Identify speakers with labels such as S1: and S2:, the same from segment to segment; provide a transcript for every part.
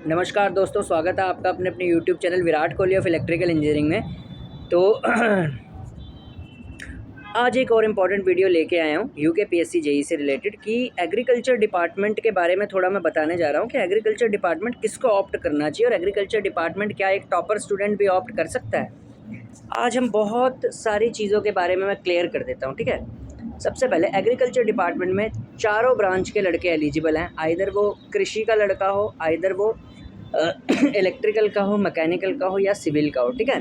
S1: नमस्कार दोस्तों, स्वागत है आपका अपने अपने YouTube channel Virat Kohli of electrical engineering में। तो आज एक और इम्पॉर्टेंट वीडियो लेके आया हूँ यूकेपीएससी जेई से रिलेटेड कि एग्रीकल्चर डिपार्टमेंट के बारे में थोड़ा मैं बताने जा रहा हूँ कि एग्रीकल्चर डिपार्टमेंट किसको ऑप्ट करना चाहिए और एग्रीकल्चर डिपार्टमेंट क्या एक टॉपर स्टूडेंट भी ऑप्ट कर सकता है। आज हम बहुत सारी चीज़ों के बारे में मैं क्लियर कर देता हूँ, ठीक है। सबसे पहले एग्रीकल्चर डिपार्टमेंट में चारों ब्रांच के लड़के एलिजिबल हैं, आइदर वो कृषि का लड़का हो, आइदर वो इलेक्ट्रिकल का हो, मैकेनिकल का हो या सिविल का हो, ठीक है।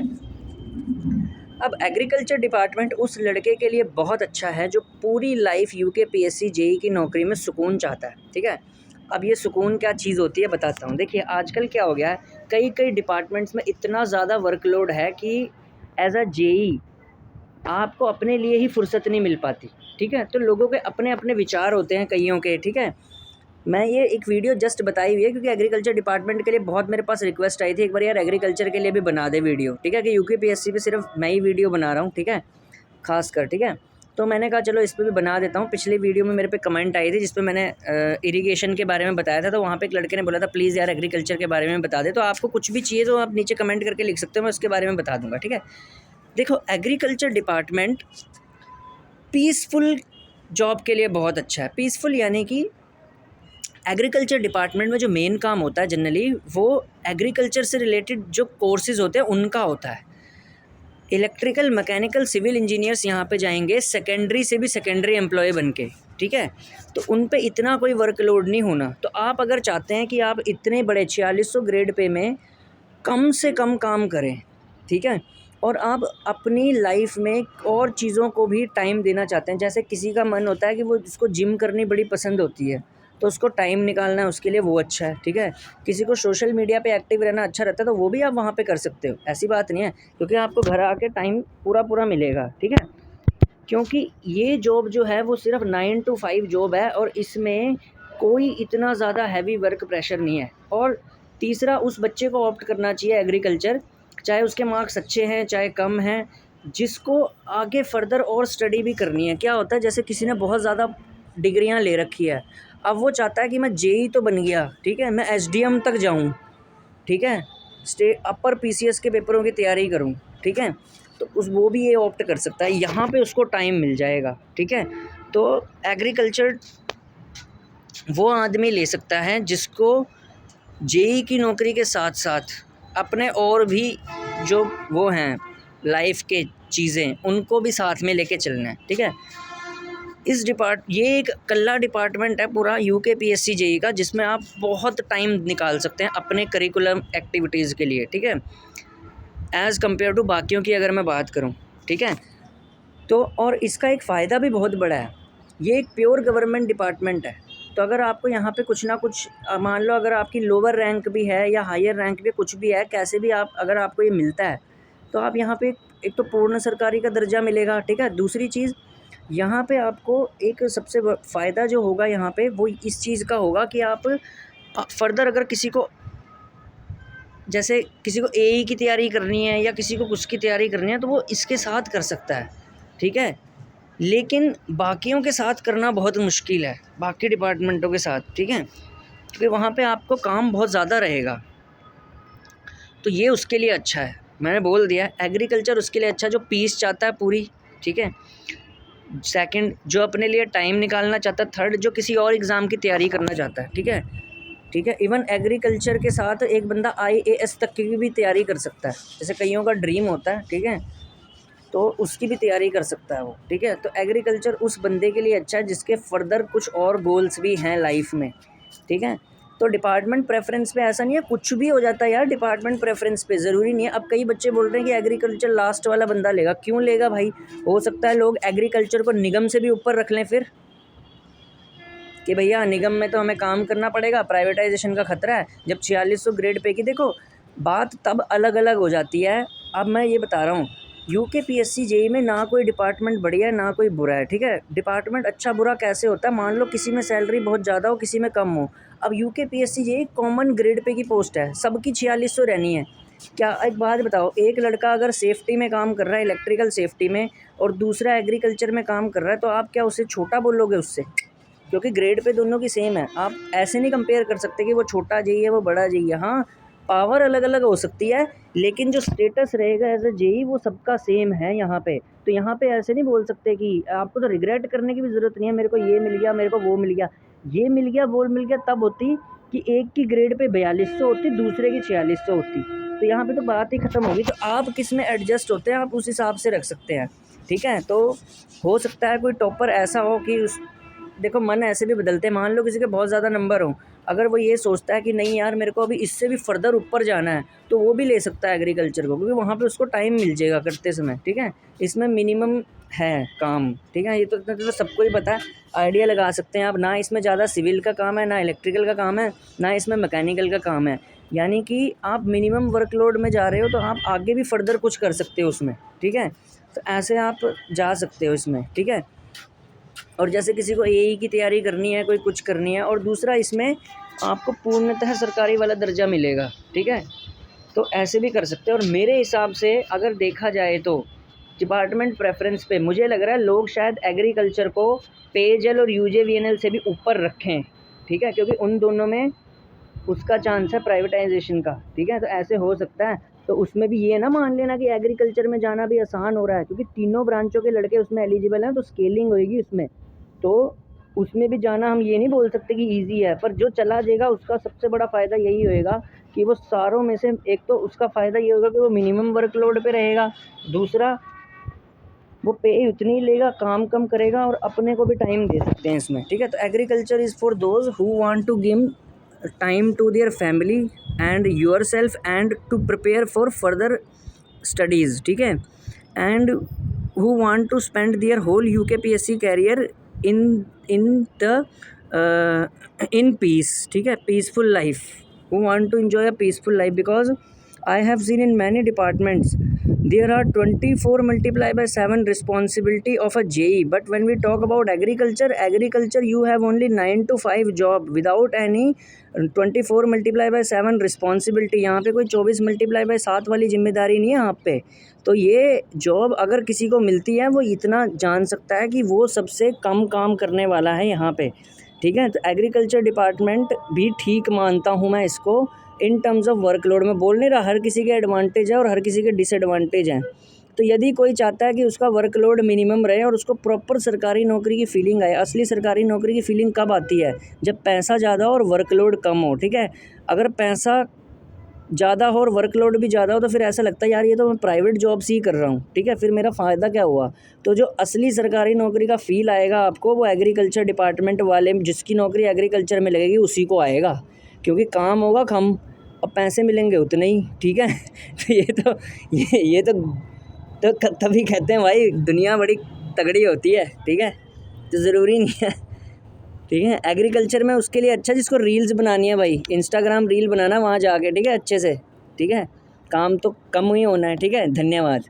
S1: अब एग्रीकल्चर डिपार्टमेंट उस लड़के के लिए बहुत अच्छा है जो पूरी लाइफ यूकेपीएससी जेई की नौकरी में सुकून चाहता है, ठीक है। अब ये सुकून क्या चीज़ होती है बताता हूँ। देखिए आजकल क्या हो गया है, कई कई डिपार्टमेंट्स में इतना ज़्यादा वर्कलोड है कि एज अ जेई आपको अपने लिए ही फुर्सत नहीं मिल पाती, ठीक है। तो लोगों के अपने अपने विचार होते हैं कईयों के, ठीक है। मैं ये एक वीडियो जस्ट बताई हुई है क्योंकि एग्रीकल्चर डिपार्टमेंट के लिए बहुत मेरे पास रिक्वेस्ट आई थी एक बार, यार एग्रीकल्चर के लिए भी बना दे वीडियो, ठीक है। कि यूकेपीएससी पे सिर्फ मैं ही वीडियो बना रहा हूँ, ठीक है, खासकर, ठीक है। तो मैंने कहा चलो इस पर भी बना देता हूँ। पिछले वीडियो में मेरे पे कमेंट आई थी जिसपे मैंने इरिगेशन के बारे में बताया था, तो वहाँ पे एक लड़के ने बोला था प्लीज़ यार एग्रीकल्चर के बारे में बता दे। तो आपको कुछ भी चाहिए तो आप नीचे कमेंट करके लिख सकते हो, मैं उसके बारे में बता दूँगा, ठीक है। देखो एग्रीकल्चर डिपार्टमेंट पीसफुल जॉब के लिए बहुत अच्छा है। पीसफुल यानी कि एग्रीकल्चर डिपार्टमेंट में जो मेन काम होता है जनरली वो एग्रीकल्चर से रिलेटेड जो कोर्सेज़ होते हैं उनका होता है। इलेक्ट्रिकल, मैकेनिकल, सिविल इंजीनियर्स यहाँ पे जाएंगे सेकेंडरी से भी सेकेंडरी एम्प्लॉय बन के, ठीक है। तो उन पे इतना कोई वर्कलोड नहीं होना। तो आप अगर चाहते हैं कि आप इतने बड़े 4600 ग्रेड पे में कम से कम काम करें, ठीक है, और आप अपनी लाइफ में और चीज़ों को भी टाइम देना चाहते हैं, जैसे किसी का मन होता है कि वो जिसको जिम करनी बड़ी पसंद होती है तो उसको टाइम निकालना है उसके लिए, वो अच्छा है, ठीक है। किसी को सोशल मीडिया पे एक्टिव रहना अच्छा रहता है तो वो भी आप वहाँ पे कर सकते हो, ऐसी बात नहीं है, क्योंकि आपको घर आके टाइम पूरा मिलेगा, ठीक है। क्योंकि ये जॉब जो है वो सिर्फ 9 to 5 जॉब है और इसमें कोई इतना ज़्यादा हैवी वर्क प्रेशर नहीं है। और तीसरा, उस बच्चे को ऑप्ट करना चाहिए एग्रीकल्चर, चाहे उसके मार्क्स अच्छे हैं चाहे कम हैं, जिसको आगे फर्दर और स्टडी भी करनी है। क्या होता है, जैसे किसी ने बहुत ज़्यादा डिग्रियां ले रखी है, अब वो चाहता है कि मैं जेई तो बन गया, ठीक है, मैं एसडीएम तक जाऊं, ठीक है, अपर पीसीएस के पेपरों की तैयारी करूं, ठीक है। तो वो भी ये ऑप्ट कर सकता है, यहाँ पे उसको टाइम मिल जाएगा, ठीक है। तो एग्रीकल्चर वो आदमी ले सकता है जिसको जेई की नौकरी के साथ साथ अपने और भी जो वो हैं लाइफ के चीज़ें उनको भी साथ में लेके चलना है, ठीक है। ये एक कल्ला डिपार्टमेंट है पूरा यूकेपीएससी जेई का, जिसमें आप बहुत टाइम निकाल सकते हैं अपने करिकुलम एक्टिविटीज़ के लिए, ठीक है, एज़ कम्पेयर टू बाकियों की अगर मैं बात करूं, ठीक है। तो और इसका एक फ़ायदा भी बहुत बड़ा है, ये एक प्योर गवर्नमेंट डिपार्टमेंट है। तो अगर आपको यहाँ पे कुछ ना कुछ मान लो अगर आपकी लोअर रैंक भी है या हायर रैंक भी कुछ भी है, कैसे भी आप अगर आपको ये मिलता है तो आप यहाँ पे एक तो पूर्ण सरकारी का दर्जा मिलेगा, ठीक है। दूसरी चीज़, यहाँ पे आपको एक सबसे फ़ायदा जो होगा यहाँ पे वो इस चीज़ का होगा कि आप फर्दर अगर किसी को, जैसे किसी को एई की तैयारी करनी है या किसी को कुछ की तैयारी करनी है तो वो इसके साथ कर सकता है, ठीक है। लेकिन बाकियों के साथ करना बहुत मुश्किल है, बाकी डिपार्टमेंटों के साथ, ठीक है, क्योंकि वहाँ पे आपको काम बहुत ज़्यादा रहेगा। तो ये उसके लिए अच्छा है, मैंने बोल दिया एग्रीकल्चर उसके लिए अच्छा है जो पीस चाहता है पूरी, ठीक है। सेकंड, जो अपने लिए टाइम निकालना चाहता है। थर्ड, जो किसी और एग्ज़ाम की तैयारी करना चाहता है, ठीक है, ठीक है। इवन एग्रीकल्चर के साथ एक बंदा आईएएस तक की भी तैयारी कर सकता है, जैसे कईयों का ड्रीम होता है, ठीक है, तो उसकी भी तैयारी कर सकता है वो, ठीक है। तो एग्रीकल्चर उस बंदे के लिए अच्छा है जिसके फर्दर कुछ और गोल्स भी हैं लाइफ में, ठीक है। तो डिपार्टमेंट प्रेफरेंस पे ऐसा नहीं है, कुछ भी हो जाता है यार डिपार्टमेंट प्रेफरेंस पे, ज़रूरी नहीं है। अब कई बच्चे बोल रहे हैं कि एग्रीकल्चर लास्ट वाला बंदा लेगा, क्यों लेगा भाई, हो सकता है लोग एग्रीकल्चर को निगम से भी ऊपर रख लें फिर, कि भैया निगम में तो हमें काम करना पड़ेगा, प्राइवेटाइजेशन का खतरा है। जब 4600 ग्रेड पे की, देखो बात तब अलग अलग हो जाती है। अब मैं ये बता रहा हूँ यूकेपीएससी जेई में ना कोई डिपार्टमेंट बढ़िया है ना कोई बुरा है, ठीक है। डिपार्टमेंट अच्छा बुरा कैसे होता है, मान लो किसी में सैलरी बहुत ज़्यादा हो किसी में कम हो। अब UKPSC JEE common grade pay की पोस्ट है, सबकी 4600 रहनी है। क्या, एक बात बताओ, एक लड़का अगर सेफ्टी में काम कर रहा है, इलेक्ट्रिकल सेफ्टी में, और दूसरा एग्रीकल्चर में काम कर रहा है, तो आप क्या उसे छोटा बोलोगे उससे? क्योंकि ग्रेड पे दोनों की सेम है। आप ऐसे नहीं कंपेयर कर सकते कि वो छोटा जेई है वो बड़ा जेई है। हाँ, पावर अलग अलग हो सकती है, लेकिन जो स्टेटस रहेगा एज अ जेई वो सबका सेम है यहाँ पे। तो यहाँ पे ऐसे नहीं बोल सकते कि आपको तो रिग्रेट करने की भी ज़रूरत नहीं है, मेरे को ये मिल गया, मेरे को वो मिल गया। ये मिल गया वो मिल गया तब होती कि एक की ग्रेड पे 4200 होती, दूसरे की 4600 होती, तो यहाँ पे तो बात ही ख़त्म होगी। तो आप किस में एडजस्ट होते हैं आप उस हिसाब से रख सकते हैं, ठीक है। तो हो सकता है कोई टॉपर ऐसा हो कि उस देखो मन ऐसे भी बदलते हैं, मान लो किसी के बहुत ज़्यादा नंबर हों, अगर वो ये सोचता है कि नहीं यार मेरे को अभी इससे भी फर्दर ऊपर जाना है, तो वो भी ले सकता है एग्रीकल्चर को, क्योंकि वहाँ पे उसको टाइम मिल जाएगा करते समय, ठीक है। इसमें मिनिमम है काम, ठीक है। ये तो इतना तो सबको ही पता है, आइडिया लगा सकते हैं आप। ना इसमें ज़्यादा सिविल का काम है, ना इलेक्ट्रिकल का काम है, ना इसमें मैकेनिकल का काम है, यानी कि आप मिनिमम वर्कलोड में जा रहे हो तो आप आगे भी फर्दर कुछ कर सकते हो उसमें, ठीक है। तो ऐसे आप जा सकते हो इसमें, ठीक है। और जैसे किसी को एई की तैयारी करनी है, कोई कुछ करनी है, और दूसरा इसमें आपको पूर्णतः सरकारी वाला दर्जा मिलेगा, ठीक है। तो ऐसे भी कर सकते हैं। और मेरे हिसाब से अगर देखा जाए तो डिपार्टमेंट प्रेफरेंस पे मुझे लग रहा है लोग शायद एग्रीकल्चर को पेयजल और यूजेवीएनएल से भी ऊपर रखें, ठीक है, क्योंकि उन दोनों में उसका चांस है प्राइवेटाइजेशन का, ठीक है। तो ऐसे हो सकता है, तो उसमें भी ये ना मान लेना कि एग्रीकल्चर में जाना भी आसान हो रहा है, क्योंकि तीनों ब्रांचों के लड़के उसमें एलिजिबल हैं, तो स्केलिंग होएगी उसमें, तो उसमें भी जाना हम ये नहीं बोल सकते कि ईजी है, पर जो चला जाएगा उसका सबसे बड़ा फ़ायदा यही होएगा कि वो सारों में से एक तो उसका फ़ायदा ये होगा कि वो मिनिमम वर्कलोड पे रहेगा, दूसरा वो पे उतनी ही लेगा, काम कम करेगा, और अपने को भी टाइम दे सकते हैं इसमें, ठीक है। तो agriculture is for those who want to give time to their family and yourself and to prepare for further studies, ठीक है, and who want to spend their whole UKPSC career in the in peace, ठीक है, peaceful life, who want to enjoy a peaceful life, because I have seen in many departments there are 24 multiplied by 7 responsibility of a JE, but when we talk about agriculture you have only 9 to 5 job without any 24 multiplied by 7 responsibility। यहाँ पे कोई 24 multiplied by 7 वाली जिम्मेदारी नहीं है यहाँ पे। तो ये जॉब अगर किसी को मिलती है वो इतना जान सकता है कि वो सबसे कम काम करने वाला है यहाँ पे, ठीक है। तो एग्रीकल्चर डिपार्टमेंट भी ठीक मानता हूँ मैं इसको इन टर्म्स ऑफ वर्कलोड में। बोल नहीं रहा, हर किसी के एडवांटेज है और हर किसी के डिसएडवांटेज हैं। तो यदि कोई चाहता है कि उसका वर्कलोड मिनिमम रहे और उसको प्रॉपर सरकारी नौकरी की फीलिंग आए, असली सरकारी नौकरी की फीलिंग कब आती है, जब पैसा ज़्यादा हो और वर्कलोड कम हो, ठीक है। अगर पैसा ज़्यादा हो और वर्कलोड भी ज़्यादा हो तो फिर ऐसा लगता है यार ये तो मैं प्राइवेट जॉब से ही कर रहा हूँ, ठीक है, फिर मेरा फ़ायदा क्या हुआ। तो जो असली सरकारी नौकरी का फ़ील आएगा आपको वो एग्रीकल्चर डिपार्टमेंट वाले, जिसकी नौकरी एग्रीकल्चर में लगेगी उसी को आएगा, क्योंकि काम होगा कम और पैसे मिलेंगे उतने ही, ठीक है। तो ये तो तभी कहते हैं भाई दुनिया बड़ी तगड़ी होती है, ठीक है। तो ज़रूरी नहीं है, ठीक है। एग्रीकल्चर में उसके लिए अच्छा जिसको रील्स बनानी है भाई, इंस्टाग्राम रील बनाना वहाँ जाके, ठीक है, अच्छे से, ठीक है। काम तो कम ही होना है, ठीक है। धन्यवाद।